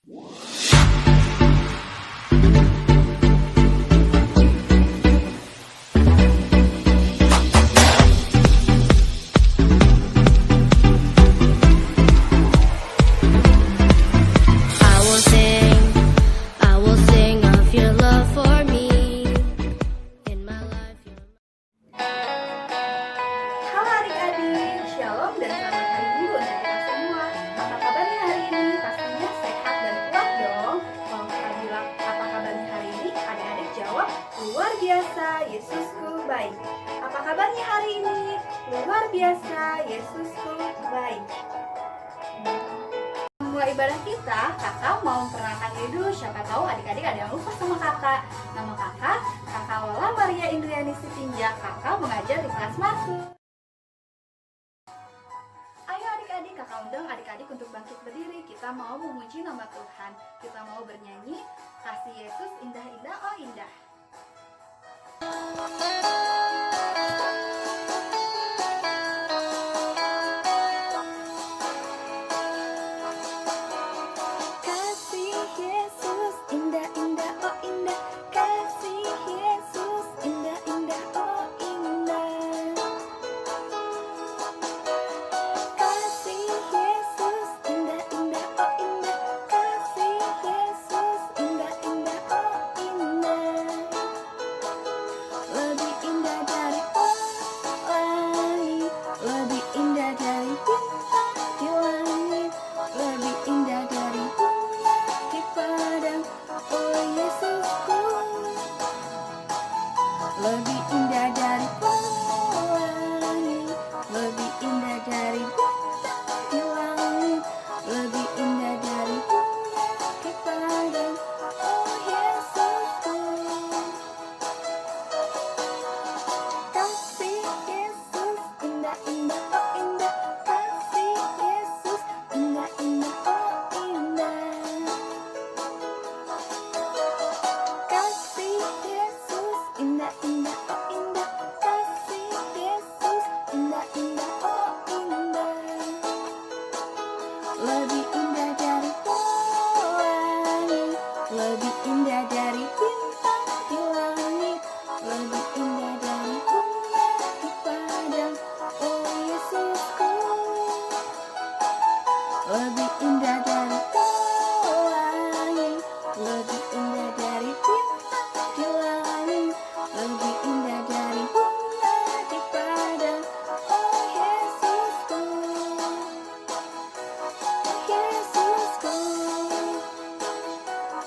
I will sing of your love for me. In my life, Halo adik-adik, shalom dan selamat hari Minggu untuk kita semua. Apa kabarnya hari ini? Pastinya sehat dan kuat dong. Kalau kakak bilang apa kabarnya hari ini, adik-adik jawab luar biasa, Yesusku baik. Apa kabarnya hari ini? Luar biasa, Yesusku baik. Mulai ibadah kita, kakak mau memperkenalkan diri dulu. Siapa tahu adik-adik ada yang lupa sama kakak. Nama kakak Lola Maria Indriani Sitinjak. Kakak mengajar di kelas 1. Ayo adik-adik, kakak undang adik-adik untuk bangkit berdiri. Kita mau memuji nama Tuhan. Kita mau bernyanyi kasih Yesus indah-indah, oh indah. Kasih Yesus indah-indah, oh indah. Kasih Yesus indah-indah, oh indah. Kasih Yesus indah-indah, oh indah. Kasih Yesus indah-indah, oh indah. Lebih indah dari pelangi, lebih indah dari bintang di langit, lebih indah dari bunga di padang, oh Yesusku. Lebih indah dari pelangi, lebih indah dari bintang di langit, lebih indah dari bunga di padang, oh Yesusku. Kasih Yesus indah-indah, oh indah. Kasih Yesus indah-indah, oh indah. Kasih Yesus indah-indah, oh indah. Kasih Yesus indah-indah, oh indah. Lebih indah dari pelangi, lebih indah dari bintang di langit, lebih indah dari bunga di padang, oh Yesusku. Lebih indah dari pelangi, lebih indah dari bintang di langit, lebih indah dari bunga di padang, oh Yesusku. Oh Yesusku,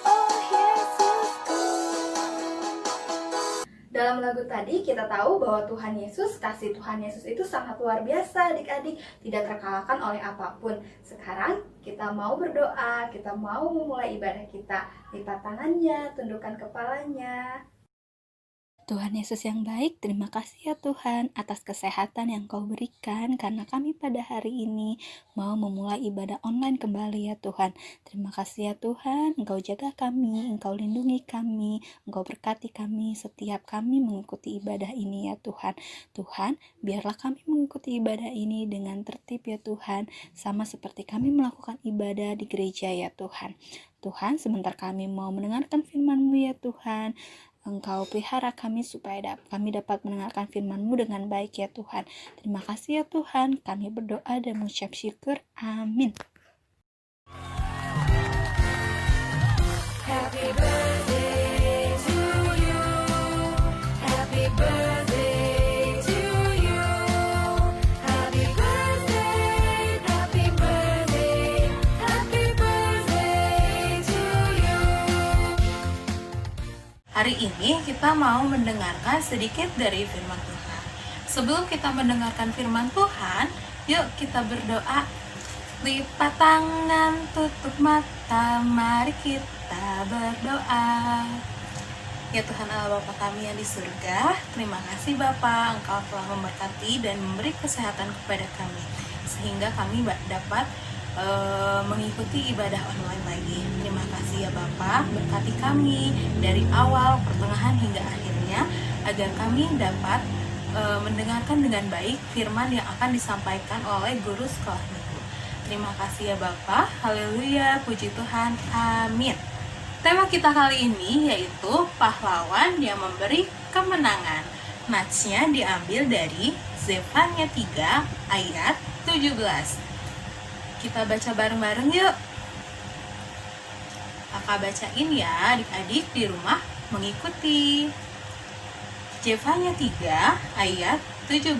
oh Yesusku. Dalam lagu tadi kita tahu bahwa Tuhan Yesus, kasih Tuhan Yesus itu sangat luar biasa adik-adik, tidak terkalahkan oleh apapun. Sekarang kita mau berdoa, kita mau memulai ibadah kita. Lipat tangannya, tundukkan kepalanya. Tuhan Yesus yang baik, terima kasih ya Tuhan atas kesehatan yang Kau berikan karena kami pada hari ini mau memulai ibadah online kembali ya Tuhan. Terima kasih ya Tuhan, Engkau jaga kami, Engkau lindungi kami, Engkau berkati kami setiap kami mengikuti ibadah ini ya Tuhan. Tuhan, biarlah kami mengikuti ibadah ini dengan tertib ya Tuhan, sama seperti kami melakukan ibadah di gereja ya Tuhan. Tuhan, sebentar kami mau mendengarkan firman-Mu ya Tuhan. Engkau pelihara kami supaya kami dapat mendengarkan firman-Mu dengan baik ya Tuhan. Terima kasih ya Tuhan, kami berdoa dan mengucap syukur. Amin. Happy birthday to you. Happy birthday to you. Happy birthday, happy birthday, happy birthday to you. Hari ini kita mau mendengarkan sedikit dari firman Tuhan. Sebelum kita mendengarkan firman Tuhan, yuk kita berdoa. Lipat tangan, tutup mata, mari kita berdoa. Ya Tuhan Allah Bapa kami yang di surga, terima kasih Bapa, Engkau telah memberkati dan memberi kesehatan kepada kami, sehingga kami dapat mengikuti ibadah online lagi. Terima kasih ya Bapa, berkati kami dari awal, pertengahan hingga akhirnya, agar kami dapat mendengarkan dengan baik firman yang akan disampaikan oleh guru sekolah minggu. Terima kasih ya Bapak. Haleluya, puji Tuhan. Amin. Tema kita kali ini yaitu pahlawan yang memberi kemenangan. Natsnya diambil dari Zefanya 3 ayat 17. Kita baca bareng-bareng yuk. Kakak bacain ya adik-adik di rumah mengikuti. Zefanya 3 ayat 17.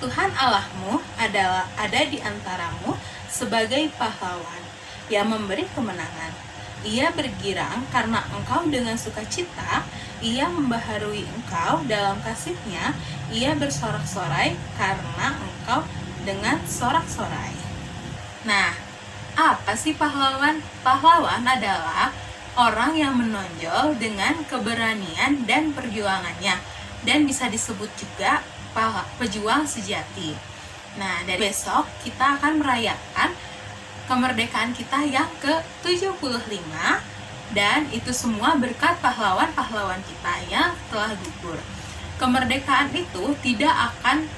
Tuhan Allahmu ada di antaramu sebagai pahlawan yang memberi kemenangan. Ia bergirang karena engkau dengan sukacita, ia membaharui engkau dalam kasih-Nya, ia bersorak-sorai karena engkau dengan sorak-sorai. Nah, apa sih pahlawan? Pahlawan adalah orang yang menonjol dengan keberanian dan perjuangannya, dan bisa disebut juga pejuang sejati. Nah, dari besok kita akan merayakan kemerdekaan kita yang ke-75, dan itu semua berkat pahlawan-pahlawan kita yang telah gugur. Kemerdekaan itu tidak akan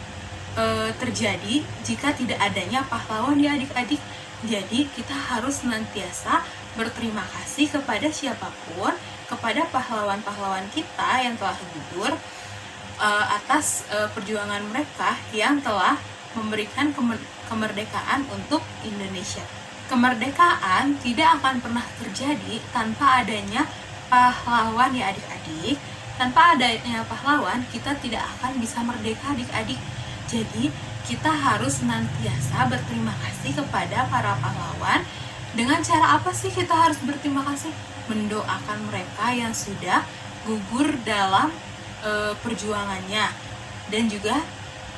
terjadi jika tidak adanya pahlawan ya adik-adik. Jadi kita harus senantiasa berterima kasih kepada siapapun, kepada pahlawan-pahlawan kita yang telah gugur, atas perjuangan mereka yang telah memberikan kemerdekaan untuk Indonesia. Kemerdekaan tidak akan pernah terjadi tanpa adanya pahlawan ya adik-adik. Tanpa adanya pahlawan, kita tidak akan bisa merdeka adik-adik. Jadi kita harus senantiasa berterima kasih kepada para pahlawan. Dengan cara apa sih kita harus berterima kasih? Mendoakan mereka yang sudah gugur dalam perjuangannya, dan juga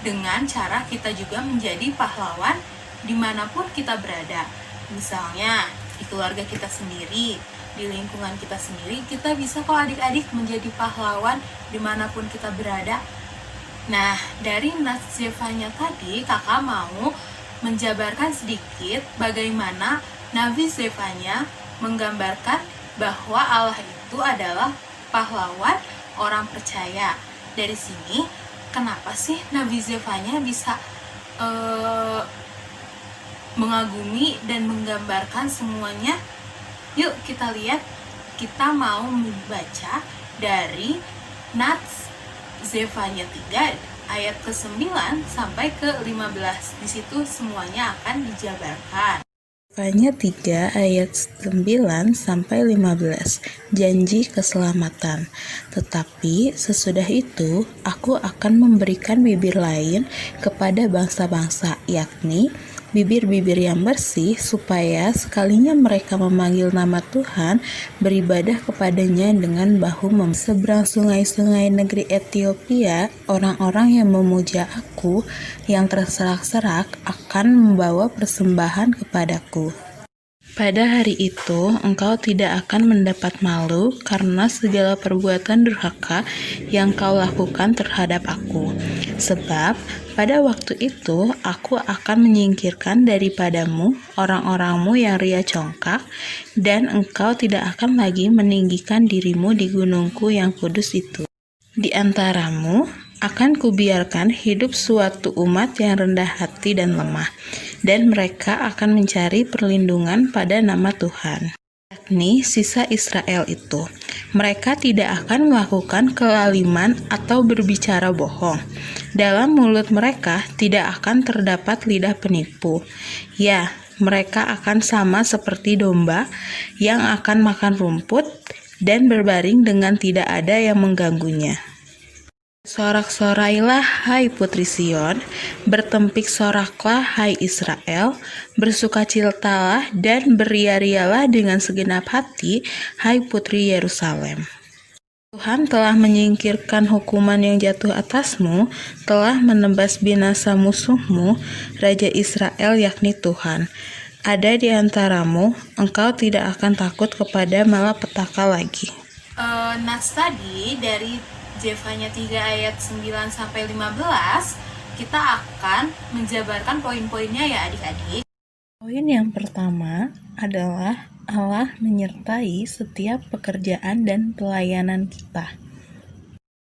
dengan cara kita juga menjadi pahlawan dimanapun kita berada. Misalnya di keluarga kita sendiri, di lingkungan kita sendiri, kita bisa kok adik-adik menjadi pahlawan dimanapun kita berada. Nah, dari Nats Zefanya tadi kakak mau menjabarkan sedikit bagaimana Nabi Zefanya menggambarkan bahwa Allah itu adalah pahlawan orang percaya. Dari sini, kenapa sih Nabi Zefanya bisa mengagumi dan menggambarkan semuanya? Yuk kita lihat. Kita mau membaca dari Nats Zefanya 3 ayat ke-9 sampai ke-15. Di situ semuanya akan dijabarkan. Zefanya 3 ayat 9 sampai 15. Janji keselamatan. Tetapi sesudah itu aku akan memberikan bibir lain kepada bangsa-bangsa, yakni bibir-bibir yang bersih, supaya sekalinya mereka memanggil nama Tuhan, beribadah kepadanya dengan bahu seberang sungai-sungai negeri Ethiopia, orang-orang yang memuja aku, yang terserak-serak, akan membawa persembahan kepadaku. Pada hari itu, engkau tidak akan mendapat malu karena segala perbuatan durhaka yang kau lakukan terhadap aku. Sebab pada waktu itu, aku akan menyingkirkan daripadamu orang-orangmu yang ria congkak, dan engkau tidak akan lagi meninggikan dirimu di gunungku yang kudus itu. Di antaramu akan kubiarkan hidup suatu umat yang rendah hati dan lemah, dan mereka akan mencari perlindungan pada nama Tuhan, yakni sisa Israel itu. Mereka tidak akan melakukan kelaliman atau berbicara bohong. Dalam mulut mereka tidak akan terdapat lidah penipu. Ya, mereka akan sama seperti domba yang akan makan rumput dan berbaring dengan tidak ada yang mengganggunya. Sorak-sorailah, hai putri Sion, bertempik soraklah, hai Israel, bersukacitalah dan beria-rialah dengan segenap hati, hai putri Yerusalem. Tuhan telah menyingkirkan hukuman yang jatuh atasmu, telah menebas binasa musuhmu, Raja Israel yakni Tuhan. Ada di antaramu, engkau tidak akan takut kepada malapetaka lagi. Nats tadi dari Zefanya 3 ayat 9 sampai 15, kita akan menjabarkan poin-poinnya ya adik-adik. Poin yang pertama adalah Allah menyertai setiap pekerjaan dan pelayanan kita.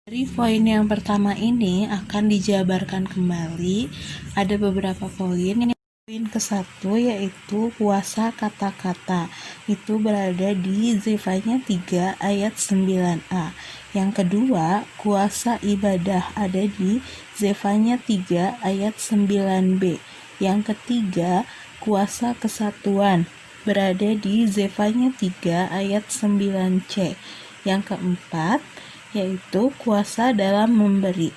Dari poin yang pertama ini akan dijabarkan kembali, ada beberapa poin Poin ke-1 yaitu kuasa kata-kata. Itu berada di Zefanya 3 ayat 9a. Yang kedua, kuasa ibadah ada di Zefanya 3 ayat 9b. Yang ketiga, kuasa kesatuan berada di Zefanya 3 ayat 9c. Yang keempat, yaitu kuasa dalam memberi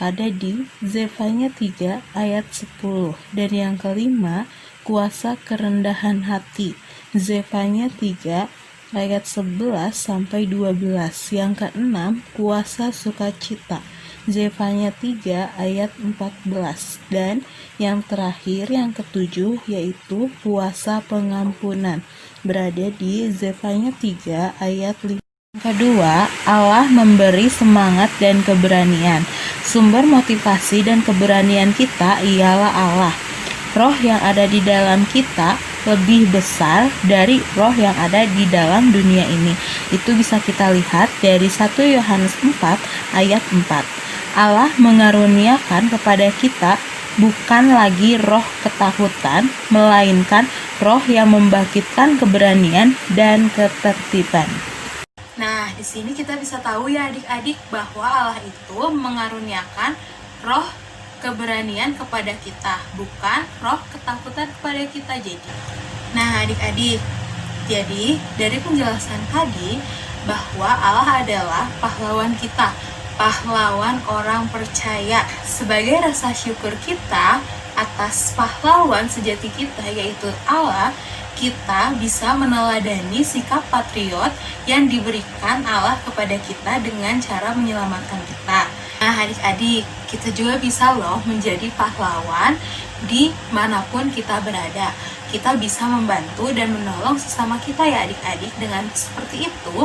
ada di Zefanya 3 ayat 10. Dan yang kelima, kuasa kerendahan hati, Zefanya 3 ayat 11 sampai 12. Yang keenam, kuasa sukacita, Zefanya 3 ayat 14. Dan yang terakhir, yang ketujuh, yaitu kuasa pengampunan berada di Zefanya 3 ayat 5. Kedua, Allah memberi semangat dan keberanian. Sumber motivasi dan keberanian kita ialah Allah. Roh yang ada di dalam kita lebih besar dari roh yang ada di dalam dunia ini. Itu bisa kita lihat dari 1 Yohanes 4 ayat 4. Allah mengaruniakan kepada kita bukan lagi roh ketakutan, melainkan roh yang membangkitkan keberanian dan ketertiban. Nah, di sini kita bisa tahu ya adik-adik bahwa Allah itu mengaruniakan roh keberanian kepada kita, bukan roh ketakutan kepada kita. Nah adik-adik, jadi dari penjelasan tadi bahwa Allah adalah pahlawan kita, pahlawan orang percaya. Sebagai rasa syukur kita atas pahlawan sejati kita yaitu Allah, kita bisa meneladani sikap patriot yang diberikan Allah kepada kita dengan cara menyelamatkan kita. Nah adik-adik, kita juga bisa loh menjadi pahlawan dimanapun kita berada. Kita bisa membantu dan menolong sesama kita ya adik-adik. Dengan seperti itu,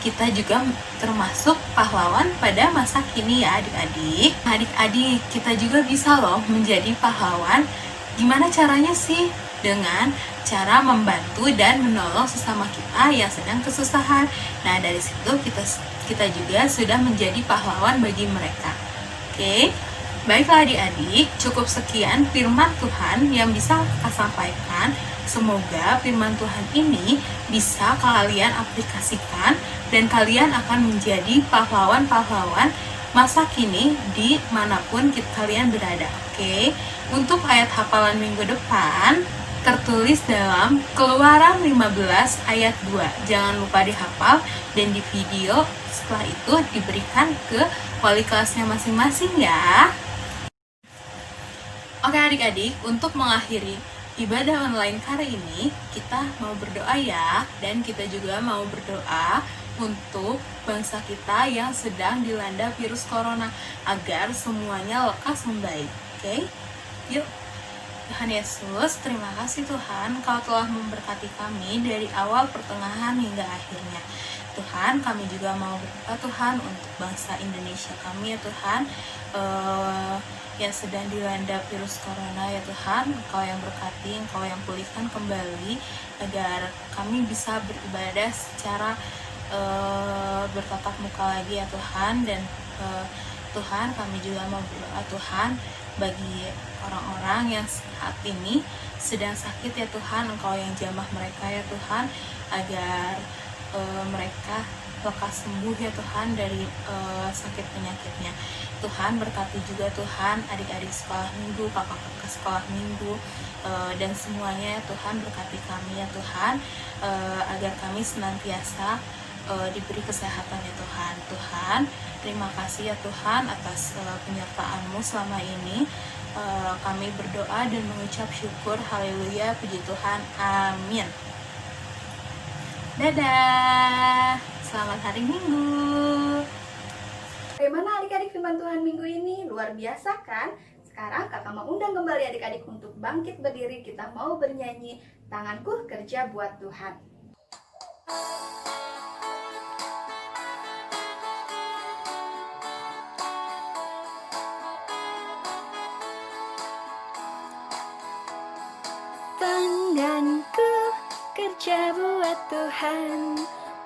kita juga termasuk pahlawan pada masa kini ya adik-adik. Nah, adik-adik, kita juga bisa loh menjadi pahlawan. Gimana caranya sih? Dengan cara membantu dan menolong sesama kita yang sedang kesusahan. Nah, dari situ kita juga sudah menjadi pahlawan bagi mereka. Oke. Baiklah adik-adik, cukup sekian firman Tuhan yang bisa kita sampaikan. Semoga firman Tuhan ini bisa kalian aplikasikan dan kalian akan menjadi pahlawan-pahlawan masa kini dimanapun kalian berada. Oke. Untuk ayat hafalan minggu depan tertulis dalam Keluaran 15 ayat 2. Jangan lupa dihafal dan di video setelah itu diberikan ke wali kelasnya masing-masing ya. Oke adik-adik, untuk mengakhiri ibadah online kali ini, kita mau berdoa ya. Dan kita juga mau berdoa untuk bangsa kita yang sedang dilanda virus corona, agar semuanya lekas membaik. Oke, yuk. Tuhan Yesus, terima kasih Tuhan, Kau telah memberkati kami dari awal, pertengahan, hingga akhirnya. Tuhan, kami juga mau berdoa Tuhan untuk bangsa Indonesia kami ya Tuhan, yang sedang dilanda virus corona ya Tuhan. Engkau yang berkati, Engkau yang pulihkan kembali, agar kami bisa beribadah secara bertatap muka lagi ya Tuhan. Dan Tuhan, kami juga mau berdoa Tuhan bagi orang-orang yang saat ini sedang sakit ya Tuhan. Engkau yang jamah mereka ya Tuhan, agar mereka lekas sembuh ya Tuhan dari sakit penyakitnya. Tuhan, berkati juga Tuhan adik-adik sekolah minggu, kakak-kakak sekolah minggu, dan semuanya ya Tuhan. Berkati kami ya Tuhan, agar kami senantiasa diberi kesehatan ya Tuhan. Tuhan, terima kasih ya Tuhan atas penyertaan-Mu selama ini. Kami berdoa dan mengucap syukur. Haleluya, puji Tuhan, amin. Dadah, selamat hari Minggu. Bagaimana adik-adik firman Tuhan minggu ini? Luar biasa kan? Sekarang kakak mau undang kembali adik-adik untuk bangkit berdiri. Kita mau bernyanyi Tanganku Kerja Buat Tuhan. Tanganku kerja buat Tuhan,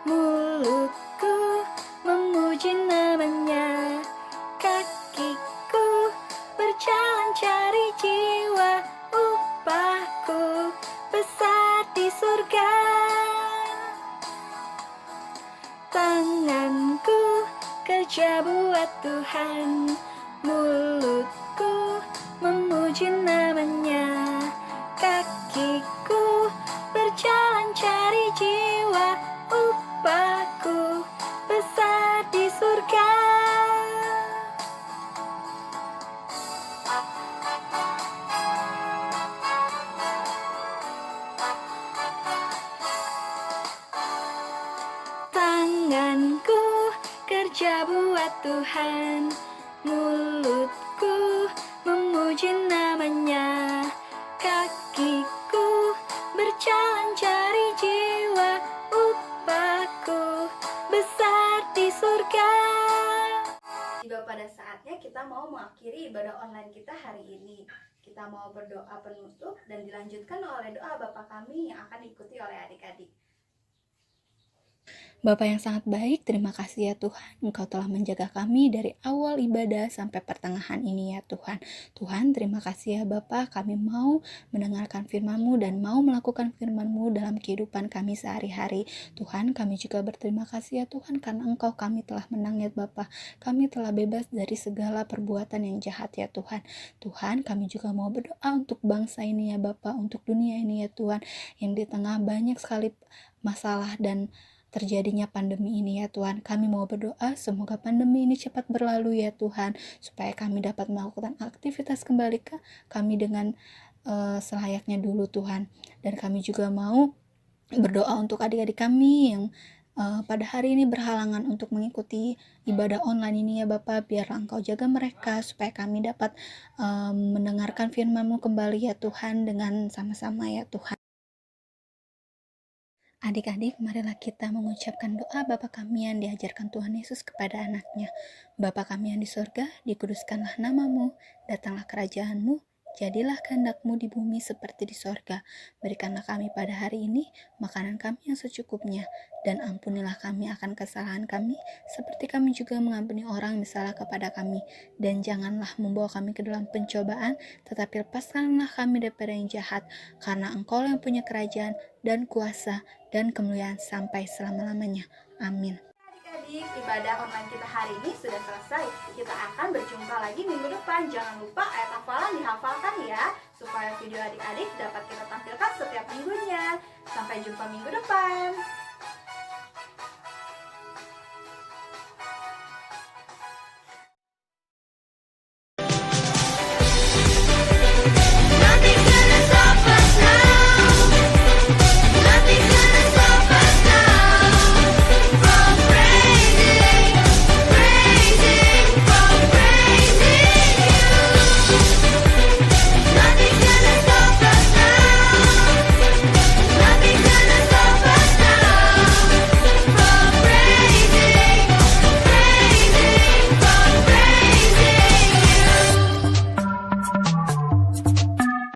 mulutku memuji namanya, kakiku berjalan cari jiwa, upah surga. Tanganku kerja buat Tuhan, mulutku memuji namanya, kakiku berjalan cari jiwa, upahku besar di surga. Tanganku kerja buat Tuhan, mulutku memuji namanya, kakiku berjalan cari jiwa, upahku besar di surga. Tiba pada saatnya kita mau mengakhiri ibadah online kita hari ini. Kita mau berdoa penutup dan dilanjutkan oleh doa Bapa kami yang akan diikuti oleh adik-adik. Bapa yang sangat baik, terima kasih ya Tuhan, Engkau telah menjaga kami dari awal ibadah sampai pertengahan ini ya Tuhan. Tuhan, terima kasih ya Bapa, kami mau mendengarkan firman-Mu dan mau melakukan firman-Mu dalam kehidupan kami sehari-hari. Tuhan, kami juga berterima kasih ya Tuhan, karena Engkau kami telah menang ya Bapa. Kami telah bebas dari segala perbuatan yang jahat ya Tuhan. Tuhan, kami juga mau berdoa untuk bangsa ini ya Bapa, untuk dunia ini ya Tuhan, yang di tengah banyak sekali masalah dan terjadinya pandemi ini ya Tuhan. Kami mau berdoa semoga pandemi ini cepat berlalu ya Tuhan, supaya kami dapat melakukan aktivitas kembali kami dengan selayaknya dulu Tuhan. Dan kami juga mau berdoa untuk adik-adik kami yang pada hari ini berhalangan untuk mengikuti ibadah online ini ya Bapak, biarlah Engkau jaga mereka supaya kami dapat mendengarkan firman-Mu kembali ya Tuhan dengan sama-sama ya Tuhan. Adik-adik, marilah kita mengucapkan doa Bapa kami yang diajarkan Tuhan Yesus kepada anaknya. Bapa kami yang di surga, dikuduskanlah nama-Mu, datanglah kerajaan-Mu, jadilah kehendak-Mu di bumi seperti di sorga. Berikanlah kami pada hari ini makanan kami yang secukupnya, dan ampunilah kami akan kesalahan kami, seperti kami juga mengampuni orang yang bersalah kepada kami. Dan janganlah membawa kami ke dalam pencobaan, tetapi lepaskanlah kami daripada yang jahat, karena Engkau yang punya kerajaan dan kuasa dan kemuliaan sampai selama-lamanya. Amin. Adik-adik, ibadah online kita hari ini sudah selesai. Kita akan berjumpa lagi minggu depan. Jangan lupa ayat hafalan dihafalkan ya, supaya video adik-adik dapat kita tampilkan setiap minggunya. Sampai jumpa minggu depan.